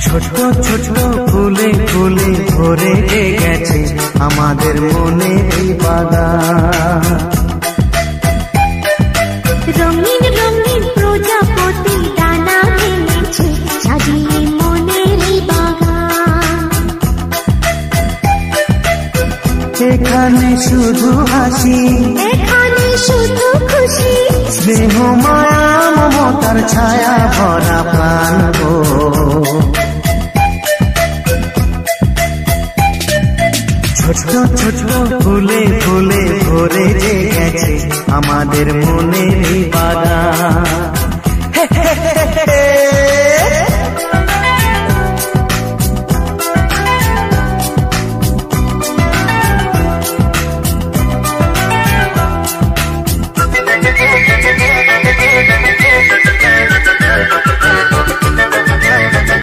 ছোট ছোট ফুলে ফুলে ভরে গেছে আমাদের মনের এই বাগান। রঙিন রঙিন প্রজাপতি ডানা মেলেছে সাজিয়ে মনের এই বাগান। এখানে শুধু হাসি, এখানে শুধু খুশি, স্নেহ মায়া মমতার ছায়া ভরা প্রাণ গো। ছোট ছোট ফুলে ফুলে ভরে গেছে আমাদের মন